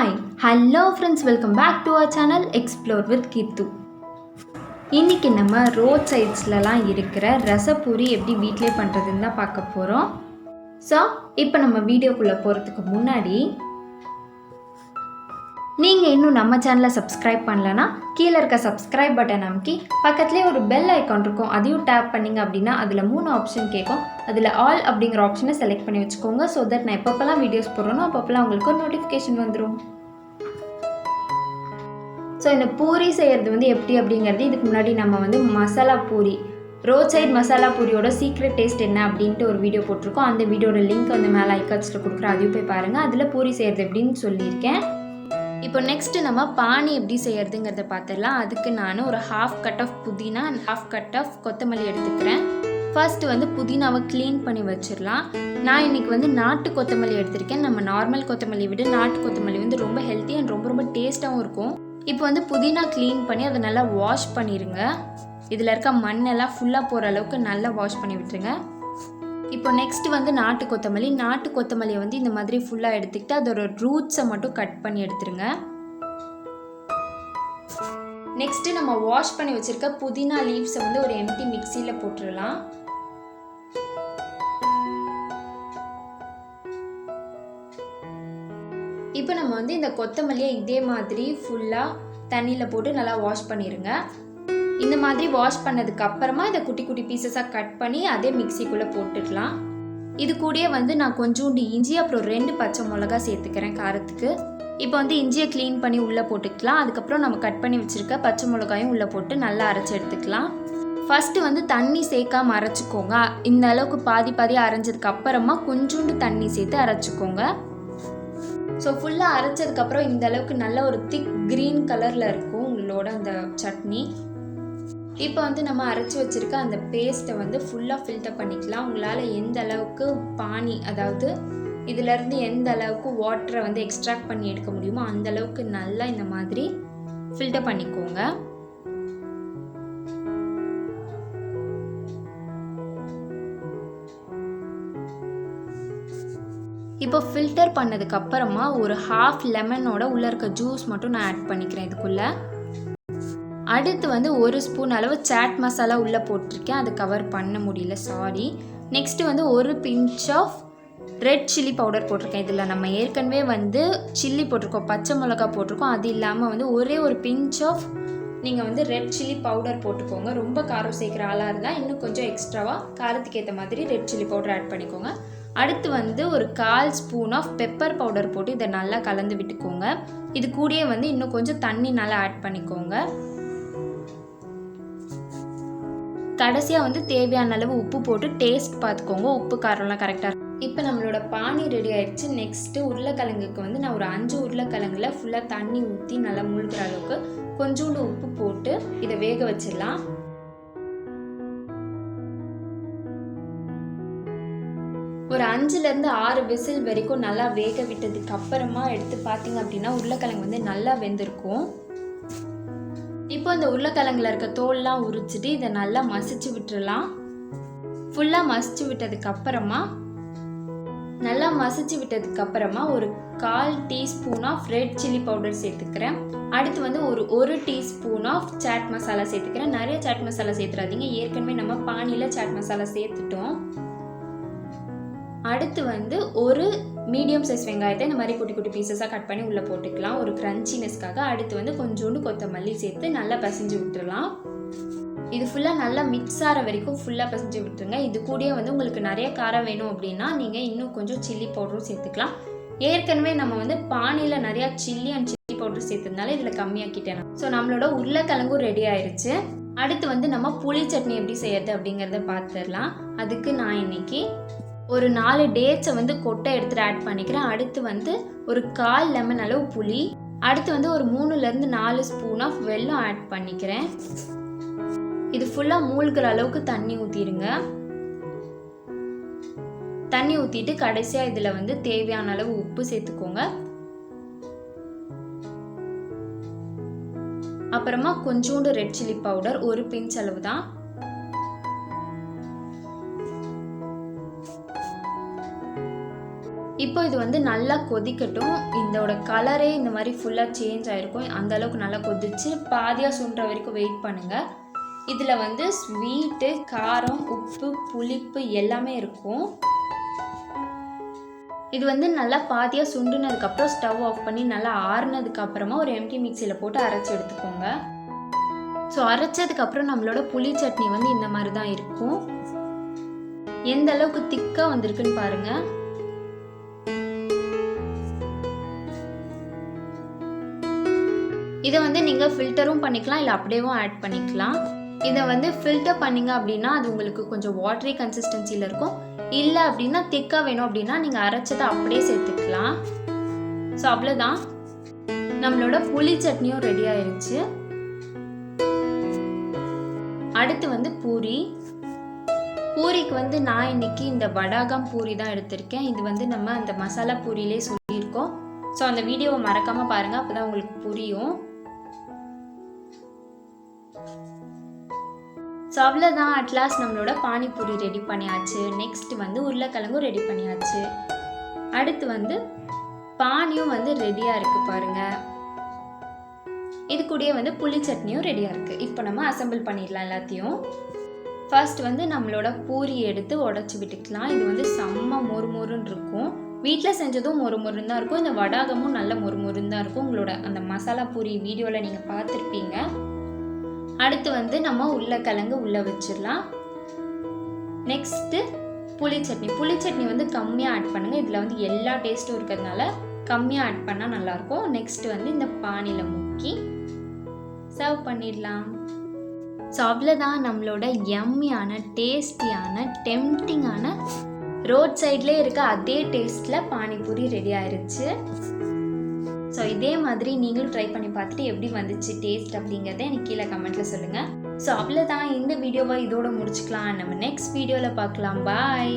Hi hello friends, welcome back to our channel explore with Keerthu. இன்றைக்கி நம்ம road சைட்ஸ்லலாம் இருக்கிற ரசப்பூரி எப்படி வீட்டிலே பண்ணுறதுன்னு தான் பார்க்க போகிறோம். ஸோ இப்போ நம்ம வீடியோக்குள்ளே போகிறதுக்கு முன்னாடி நீங்கள் இன்னும் நம்ம சேனலை சப்ஸ்கிரைப் பண்ணலன்னா கீழே இருக்க சப்ஸ்கிரைப் பட்டன் அமைக்கி பக்கத்துலேயே ஒரு பெல் ஐக்கான் இருக்கும், அதையும் டேப் பண்ணிங்க அப்படின்னா அதில் 3 ஆப்ஷன் கேட்கும். அதில் ஆல் அப்படிங்கிற ஆப்ஷனை செலக்ட் பண்ணி வச்சுக்கோங்க. ஸோ தட் நான் எப்பப்பெல்லாம் வீடியோஸ் போடுறேனோ அப்பப்பெல்லாம் உங்களுக்கு ஒரு நோட்டிஃபிகேஷன் வந்துடும். ஸோ இந்த பூரி செய்கிறது எப்படி அப்படிங்கிறது இதுக்கு முன்னாடி நம்ம மசாலா பூரி, ரோட் சைட் மசாலா பூரியோட சீக்ரெட் டேஸ்ட் என்ன அப்படின்ட்டு ஒரு வீடியோ போட்டிருக்கோம். அந்த வீடியோட லிங்க் மேலே ஐகாட்ஸில் கொடுக்குறேன், அதையும் போய் பாருங்கள். அதில் பூரி செய்கிறது எப்படின்னு சொல்லியிருக்கேன். இப்போ நெக்ஸ்ட்டு நம்ம பானி எப்படி செய்கிறதுங்கிறத பார்த்துடலாம். அதுக்கு நான் ஒரு ½ கட் ஆஃப் புதினா அண்ட் ½ கட் ஆஃப் கொத்தமல்லி எடுத்துக்கிறேன். ஃபர்ஸ்ட்டு புதினாவை க்ளீன் பண்ணி வச்சிடலாம். நான் இன்றைக்கி நாட்டு கொத்தமல்லி எடுத்திருக்கேன். நம்ம நார்மல் கொத்தமல்லி விட நாட்டு கொத்தமல்லி ரொம்ப ஹெல்த்தி அண்ட் ரொம்ப டேஸ்ட்டாகவும் இருக்கும். இப்போ புதினா க்ளீன் பண்ணி அதை நல்லா வாஷ் பண்ணிடுங்க. இதில் இருக்க மண்ணெல்லாம் ஃபுல்லாக போகிற அளவுக்கு நல்லா வாஷ் பண்ணி விட்டுருங்க. இப்போ நெக்ஸ்ட்டு நாட்டு கொத்தமல்லியை இந்த மாதிரி ஃபுல்லாக எடுத்துக்கிட்டு அதோட ரூட்ஸை மட்டும் கட் பண்ணி எடுத்துருங்க. நெக்ஸ்ட்டு நம்ம வாஷ் பண்ணி வச்சுருக்க புதினா லீவ்ஸை ஒரு எம்டி மிக்சியில் போட்டுடலாம். இப்போ நம்ம இந்த கொத்தமல்லியை இதே மாதிரி ஃபுல்லாக தண்ணியில் போட்டு நல்லா வாஷ் பண்ணிடுங்க. இந்த மாதிரி வாஷ் பண்ணதுக்கு அப்புறமா இதை குட்டி குட்டி பீசஸாக கட் பண்ணி அதே மிக்சிக்குள்ளே போட்டுக்கலாம். இது கூடயே நான் கொஞ்சோண்டு இஞ்சி அப்புறம் 2 பச்சை மிளகா சேர்த்துக்கிறேன் காரத்துக்கு. இப்போ இஞ்சியை க்ளீன் பண்ணி உள்ளே போட்டுக்கலாம். அதுக்கப்புறம் நம்ம கட் பண்ணி வச்சுருக்க பச்சை மிளகாயும் உள்ளே போட்டு நல்லா அரைச்சி எடுத்துக்கலாம். ஃபஸ்ட்டு தண்ணி சேர்க்காமல் அரைச்சிக்கோங்க. இந்த அளவுக்கு பாதி அரைஞ்சதுக்கு அப்புறமா கொஞ்சோண்டு தண்ணி சேர்த்து அரைச்சிக்கோங்க. ஸோ ஃபுல்லாக அரைச்சதுக்கப்புறம் இந்த அளவுக்கு நல்ல ஒரு திக் க்ரீன் கலரில் இருக்கும் உங்களோட அந்த சட்னி. இப்போ நம்ம அரைச்சி வச்சுருக்க அந்த பேஸ்ட்டை ஃபுல்லாக ஃபில்டர் பண்ணிக்கலாம். உங்களால் எந்த அளவுக்கு பானி, அதாவது இதிலேருந்து எந்த அளவுக்கு வாட்டரை எக்ஸ்ட்ராக்ட் பண்ணி எடுக்க முடியுமோ அந்த அளவுக்கு நல்லா இந்த மாதிரி ஃபில்டர் பண்ணிக்கோங்க. இப்போ ஃபில்டர் பண்ணதுக்கப்புறமா ஒரு ½ லெமனோட உள்ளே இருக்க ஜூஸ் மட்டும் நான் ஆட் பண்ணிக்கிறேன் இதுக்குள்ளே. அடுத்து 1 ஸ்பூன் அளவு சாட் மசாலா உள்ளே போட்டிருக்கேன், அதை கவர் பண்ண முடியல, சாரி. நெக்ஸ்ட்டு ஒரு pinch of red chilli powder போட்டிருக்கேன். இதில் நம்ம ஏற்கனவே சில்லி போட்டிருக்கோம், பச்சை மிளகா போட்டிருக்கோம். அது இல்லாமல் ஒரே ஒரு பிஞ்ச் ஆஃப் நீங்கள் ரெட் சில்லி பவுடர் போட்டுக்கோங்க. ரொம்ப காரம் சேர்க்குற ஆளாக இருந்தால் இன்னும் கொஞ்சம் எக்ஸ்ட்ராவாக காரத்துக்கு ஏற்ற மாதிரி ரெட் சில்லி பவுடர் ஆட் பண்ணிக்கோங்க. அடுத்து ஒரு 1/4 ஸ்பூன் ஆஃப் பெப்பர் பவுடர் போட்டு இதை நல்லா கலந்து விட்டுக்கோங்க. இது கூடயே இன்னும் கொஞ்சம் தண்ணி நல்லா ஆட் பண்ணிக்கோங்க. கடைசியாக தேவையான அளவு உப்பு போட்டு டேஸ்ட் பார்த்துக்கோங்க, உப்பு காரம்லாம் கரெக்டாக இருக்கும். இப்போ நம்மளோட பானி ரெடி ஆயிடுச்சு. நெக்ஸ்ட்டு உருளைக்கிழங்குக்கு நான் ஒரு 5 உருளைக்கிழங்குல ஃபுல்லாக தண்ணி ஊற்றி நல்லா மூழ்கிற அளவுக்கு கொஞ்சோண்டு உப்பு போட்டு இதை வேக வச்சிடலாம். ஒரு 5லேருந்து 6 விசில் வரைக்கும் நல்லா வேக விட்டதுக்கு அப்புறமா எடுத்து பார்த்தீங்க அப்படின்னா உருளைக்கிழங்கு நல்லா வெந்திருக்கும். இப்போ இந்த உருளைக்கிழங்குல இருக்க தோல்லாம் உரிச்சிட்டு இதை நல்லா மசிச்சு விட்டுறலாம். ஃபுல்லாக மசிச்சு விட்டதுக்கப்புறமா ஒரு 1/4 teaspoon of red chilli powder சேர்த்துக்கிறேன். அடுத்து ஒரு டீஸ்பூன் ஆஃப் சாட் மசாலா சேர்த்துக்கிறேன். நிறைய சாட் மசாலா சேர்த்துறாதீங்க, ஏற்கனவே நம்ம பானியில் சாட் மசாலா சேர்த்துட்டோம். அடுத்து ஒரு மீடியம் சைஸ் வெங்காயத்தை இந்த மாதிரி குட்டி குட்டி பீசஸாக கட் பண்ணி உள்ளே போட்டுக்கலாம் ஒரு க்ரன்ச்சினஸ்க்காக. அடுத்து கொஞ்சோண்டு கொத்தமல்லி சேர்த்து நல்லா பிசைஞ்சு விட்டுடலாம். இது ஃபுல்லாக நல்லா மிக்ஸ் ஆகிற வரைக்கும் ஃபுல்லாக பிசைஞ்சு விட்டுருங்க. இது கூடயே உங்களுக்கு நிறைய காரம் வேணும் அப்படின்னா நீங்கள் இன்னும் கொஞ்சம் சில்லி பவுடரும் சேர்த்துக்கலாம். ஏற்கனவே நம்ம பானியில் நிறையா சில்லி அண்ட் சில்லி பவுடர் சேர்த்ததுனால இதில் கம்மியாக்கிட்டேன். ஸோ நம்மளோட உருளைக்கிழங்கும் ரெடி ஆயிடுச்சு. அடுத்து நம்ம புளி சட்னி எப்படி செய்யறது அப்படிங்கிறத பார்த்துடலாம். அதுக்கு நான் இன்னைக்கு ஒரு 4 டேட்ஸை கொட்டை எடுத்துகிட்டு ஆட் பண்ணிக்கிறேன். அடுத்து ஒரு 1/4 லெமன் அளவு புளி, அடுத்து ஒரு 3லேருந்து 4 ஸ்பூன் ஆஃப் வெல்லம் ஆட் பண்ணிக்கிறேன். இது ஃபுல்லாக மூழ்கிற அளவுக்கு தண்ணி ஊற்றிடுங்க. தண்ணி ஊற்றிட்டு கடைசியாக இதில் தேவையான அளவு உப்பு சேர்த்துக்கோங்க. அப்புறமா கொஞ்சோண்டு ரெட் சில்லி பவுடர், ஒரு பிஞ்ச் அளவு தான். இப்போ இது வந்து நல்லா கொதிக்கட்டும். இதோட கலரே இந்த மாதிரி ஃபுல்லாக சேஞ்ச் ஆகிருக்கும். அந்த அளவுக்கு நல்லா கொதிச்சு பாதியாக சுண்டுற வரைக்கும் வெயிட் பண்ணுங்கள். இதில் வந்து ஸ்வீட்டு, காரம், உப்பு, புளிப்பு எல்லாமே இருக்கும். இது வந்து நல்லா பாதியாக சுண்டுனதுக்கப்புறம் ஸ்டவ் ஆஃப் பண்ணி நல்லா ஆறுனதுக்கப்புறமா ஒரு எம்டி மிக்சியில் போட்டு அரைச்சி எடுத்துக்கோங்க. ஸோ அரைச்சதுக்கப்புறம் நம்மளோட புளி சட்னி வந்து இந்த மாதிரி தான் இருக்கும். எந்த அளவுக்கு திக்காக வந்திருக்குன்னு பாருங்கள். இதை வந்து நீங்கள் ஃபில்டரும் பண்ணிக்கலாம், இல்லை அப்படியேவும் ஆட் பண்ணிக்கலாம். இதை வந்து ஃபில்டர் பண்ணிங்க அப்படின்னா அது உங்களுக்கு கொஞ்சம் வாட்டரி கன்சிஸ்டன்சியில் இருக்கும். இல்லை அப்படின்னா திக்காக வேணும் அப்படின்னா நீங்கள் அரைச்சதை அப்படியே சேர்த்துக்கலாம். ஸோ அவ்வளோதான், நம்மளோட புளி சட்னியும் ரெடி ஆயிடுச்சு. அடுத்து வந்து பூரி. பூரிக்கு வந்து நான் இன்னைக்கு இந்த வடாகம் பூரி தான் எடுத்திருக்கேன். இது வந்து நம்ம அந்த மசாலா பூரியிலே சொல்லியிருக்கோம். ஸோ அந்த வீடியோவை மறக்காமல் பாருங்கள், அப்போ தான் உங்களுக்கு புரியும். ஸோ அவ்வளோதான், அட்லாஸ்ட் நம்மளோட பானிபூரி ரெடி பண்ணியாச்சு. நெக்ஸ்ட் வந்து உருளைக்கிழங்கும் ரெடி பண்ணியாச்சு. அடுத்து வந்து பானியும் வந்து ரெடியாக இருக்குது பாருங்கள். இது கூடயே வந்து புளி சட்னியும் ரெடியாக இருக்குது. இப்போ நம்ம அசம்பிள் பண்ணிடலாம் எல்லாத்தையும். ஃபர்ஸ்ட் வந்து நம்மளோட பூரி எடுத்து உடச்சி விட்டுக்கலாம். இது வந்து செம்ம மொறுமொறுன்னு இருக்கும். வீட்டில் செஞ்சதும் மொறுமொறுன்னு தான் இருக்கும். இந்த வடாகமும் நல்ல மொறுமொறுன்னு தான் இருக்கும். உங்களோட அந்த மசாலா பூரி வீடியோவில் நீங்கள் பார்த்துருப்பீங்க. அடுத்து வந்து நம்ம உருளைக்கிழங்கு உள்ளே வச்சிடலாம். நெக்ஸ்ட்டு புளி சட்னி வந்து கம்மியாக ஆட் பண்ணுங்கள். இதில் வந்து எல்லா டேஸ்ட்டும் இருக்கிறதுனால கம்மியாக ஆட் பண்ணால் நல்லாயிருக்கும். நெக்ஸ்ட்டு வந்து இந்த பானியில் முக்கி சர்வ் பண்ணிடலாம். ஸோ அவ்வளோதான், நம்மளோட யம்மியான, டேஸ்டியான, டெம்டிங்கான, ரோட் சைட்லேயே இருக்க அதே டேஸ்ட்டில் பானிபூரி ரெடி ஆயிடுச்சு. ஸோ இதே மாதிரி நீங்களும் ட்ரை பண்ணி பார்த்துட்டு எப்படி வந்துச்சு டேஸ்ட் அப்படிங்கிறத எனக்கு கீழே கமெண்ட்டில் சொல்லுங்கள். ஸோ அவ்வளோதான், இந்த வீடியோவை இதோட முடிச்சுக்கலாம். நம்ம நெக்ஸ்ட் வீடியோவில் பார்க்கலாம். பாய்.